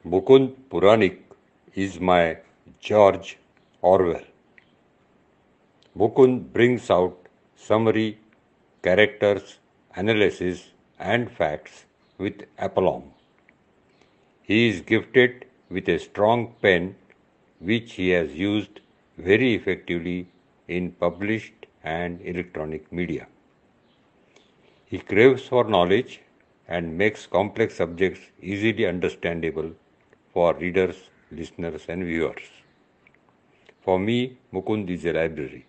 Mukund Puranik is my George Orwell. Mukund brings out summary, characters, analysis, and facts with aplomb. He is gifted with a strong pen which he has used very effectively in published and electronic media. He craves for knowledge and makes complex subjects easily understandable for readers, listeners, and viewers. For me, Mukund is a library.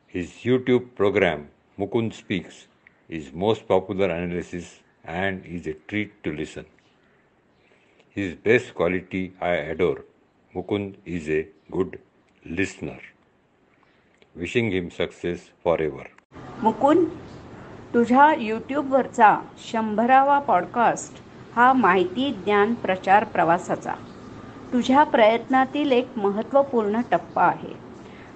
His YouTube program, Mukund Speaks, is most popular analysis and is a treat to listen. His best quality I adore. Mukund is a good listener. Wishing him success forever. Mukund, तुझ्या यूट्यूबवरचा 100वा podcast हा माहिती ज्ञान प्रचार प्रवासाचा तुझ्या प्रयत्नातील एक महत्त्वपूर्ण टप्पा आहे.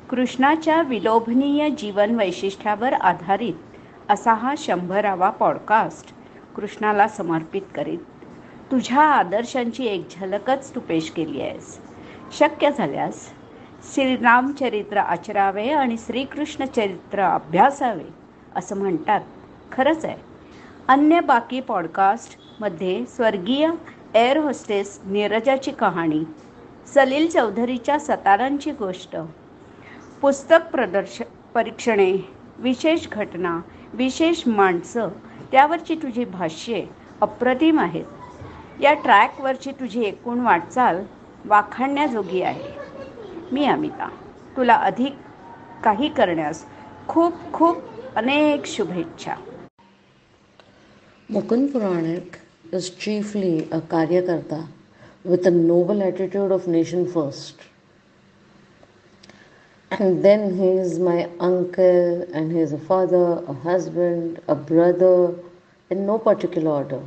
कृष्णाच्या विलोभनीय जीवन वैशिष्ट्यावर आधारित असा हा 100वा पॉडकास्ट कृष्णाला समर्पित करीत तुझ्या आदर्शांची एक झलकच तू पेश केली आहेस. शक्य झाल्यास श्रीरामचरित्र आचरावे आणि श्रीकृष्ण चरित्र अभ्यासावे असं म्हणतात. खरंच आहे. अन्य बाकी पॉडकास्टमध्ये स्वर्गीय एअर होस्टेस नीरजाची कहाणी, सलील चौधरीच्या सतारांची गोष्ट, पुस्तक परीक्षणे, विशेष घटना, विशेष माणसं, त्यावरची तुझी भाष्ये अप्रतिम आहेत. या ट्रॅकवरची तुझी एकूण वाटचाल वाखाणण्याजोगी आहे. मी अमिता, तुला अधिक काही करण्यास खूप खूप अनेक शुभेच्छा. Mukund Puranik is chiefly a Karyakarta with a noble attitude of nation first. And then he is my uncle, and he is a father, a husband, a brother, in no particular order.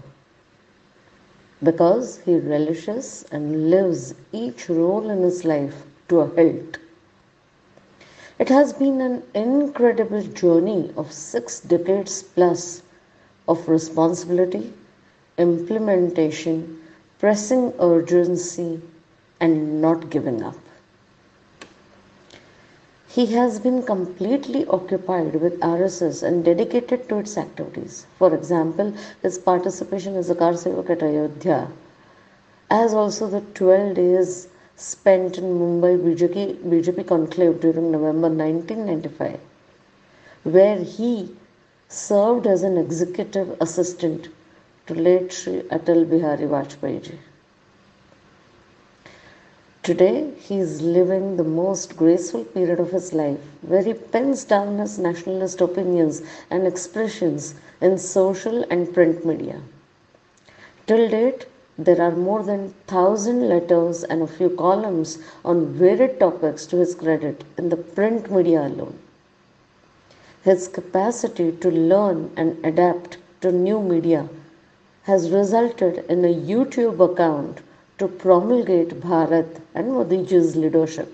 Because he relishes and lives each role in his life to a hilt. It has been an incredible journey of 6 decades plus of responsibility, implementation, pressing urgency, and not giving up. He has been completely occupied with RSS and dedicated to its activities. For example, his participation as a Kar Sevak at Ayodhya, as also the 12 days spent in Mumbai BJP conclave during November 1995, where he served as an executive assistant to late Shri Atal Bihari Vajpayee ji. Today, he is living the most graceful period of his life, where he pens down his nationalist opinions and expressions in social and print media. Till date, there are more than 1,000 letters and a few columns on varied topics to his credit in the print media alone. His capacity to learn and adapt to new media has resulted in a YouTube account to promulgate Bharat and Modiji's leadership,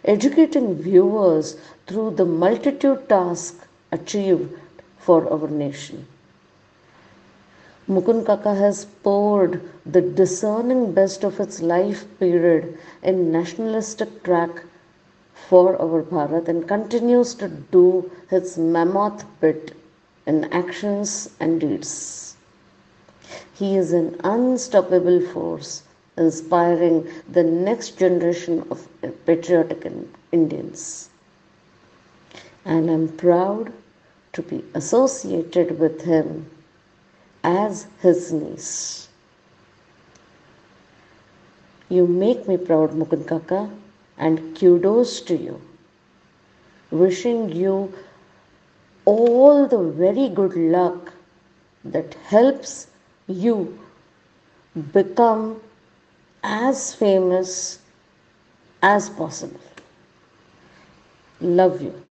educating viewers through the multitude tasks achieved for our nation. Mukund Kaka has poured the discerning best of its life period in nationalistic track for our Bharat and continues to do its mammoth bit in actions and deeds. He is an unstoppable force, inspiring the next generation of patriotic Indians. And I'm proud to be associated with him as his niece. You make me proud, Mukund Kaka, and kudos to you. Wishing you all the very good luck that helps you become as famous as possible. Love you.